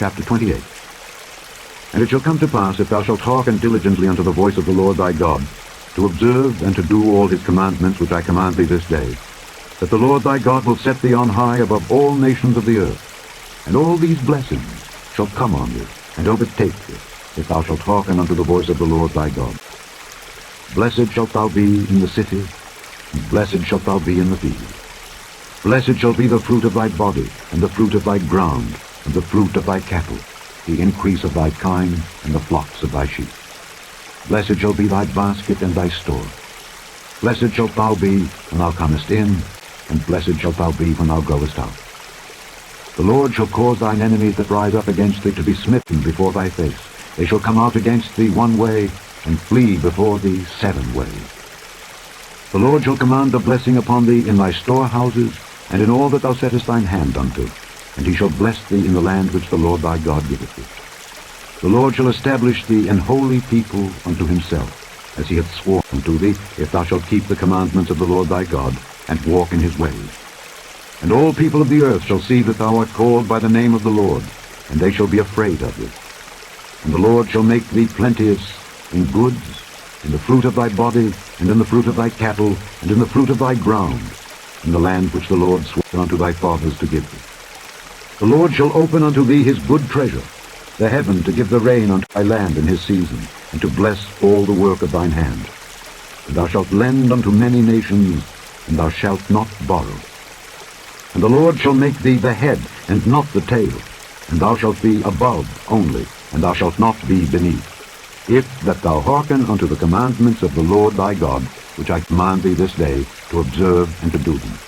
chapter 28. And it shall come to pass, if thou shalt hearken diligently unto the voice of the Lord thy God, to observe and to do all his commandments which I command thee this day, that the Lord thy God will set thee on high above all nations of the earth. And all these blessings shall come on thee, and overtake thee, if thou shalt hearken unto the voice of the Lord thy God. Blessed shalt thou be in the city, and blessed shalt thou be in the field. Blessed shall be the fruit of thy body, and the fruit of thy ground, and the fruit of thy cattle, the increase of thy kine, and the flocks of thy sheep. Blessed shall be thy basket and thy store. Blessed shalt thou be when thou comest in, and blessed shalt thou be when thou goest out. The Lord shall cause thine enemies that rise up against thee to be smitten before thy face. They shall come out against thee one way, and flee before thee 7 ways. The Lord shall command a blessing upon thee in thy storehouses, and in all that thou settest thine hand unto, and he shall bless thee in the land which the Lord thy God giveth thee. The Lord shall establish thee an holy people unto himself, as he hath sworn unto thee, if thou shalt keep the commandments of the Lord thy God, and walk in his ways. And all people of the earth shall see that thou art called by the name of the Lord, and they shall be afraid of thee. And the Lord shall make thee plenteous in goods, in the fruit of thy body, and in the fruit of thy cattle, and in the fruit of thy ground, in the land which the Lord swore unto thy fathers to give thee. The Lord shall open unto thee his good treasure, the heaven to give the rain unto thy land in his season, and to bless all the work of thine hand. And thou shalt lend unto many nations, and thou shalt not borrow. And the Lord shall make thee the head, and not the tail, and thou shalt be above only, and thou shalt not be beneath, if that thou hearken unto the commandments of the Lord thy God, which I command thee this day, to observe and to do them.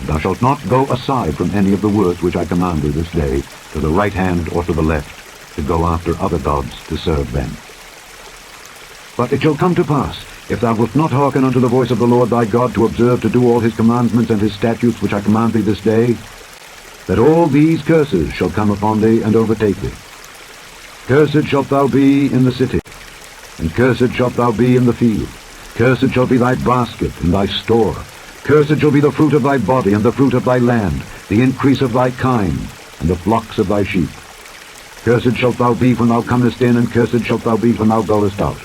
And thou shalt not go aside from any of the words which I command thee this day, to the right hand or to the left, to go after other gods to serve them. But it shall come to pass, if thou wilt not hearken unto the voice of the Lord thy God, to observe to do all his commandments and his statutes which I command thee this day, that all these curses shall come upon thee and overtake thee. Cursed shalt thou be in the city, and cursed shalt thou be in the field. Cursed shall be thy basket and thy store. Cursed shall be the fruit of thy body, and the fruit of thy land, the increase of thy kine, and the flocks of thy sheep. Cursed shalt thou be when thou comest in, and cursed shalt thou be when thou goest out.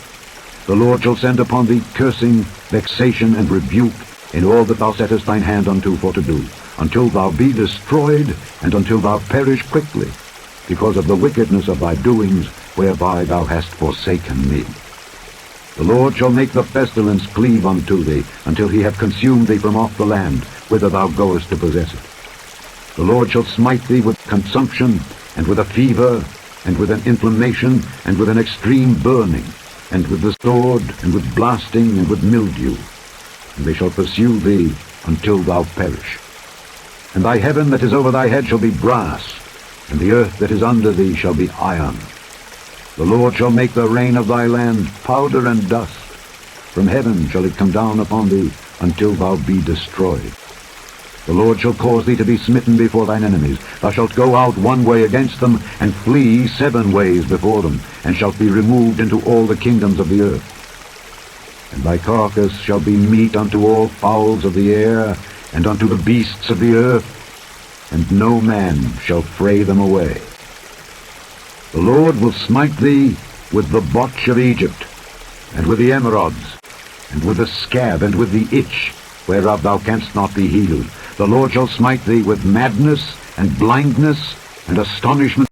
The Lord shall send upon thee cursing, vexation, and rebuke in all that thou settest thine hand unto for to do, until thou be destroyed, and until thou perish quickly, because of the wickedness of thy doings, whereby thou hast forsaken me. The Lord shall make the pestilence cleave unto thee, until he have consumed thee from off the land, whither thou goest to possess it. The Lord shall smite thee with consumption, and with a fever, and with an inflammation, and with an extreme burning, and with the sword, and with blasting, and with mildew. And they shall pursue thee until thou perish. And thy heaven that is over thy head shall be brass, and the earth that is under thee shall be iron. The Lord shall make the rain of thy land powder and dust. From heaven shall it come down upon thee, until thou be destroyed. The Lord shall cause thee to be smitten before thine enemies. Thou shalt go out one way against them, and flee 7 ways before them, and shalt be removed into all the kingdoms of the earth. And thy carcass shall be meat unto all fowls of the air, and unto the beasts of the earth, and no man shall fray them away. The Lord will smite thee with the botch of Egypt, and with the emerods, and with the scab, and with the itch, whereof thou canst not be healed. The Lord shall smite thee with madness, and blindness, and astonishment,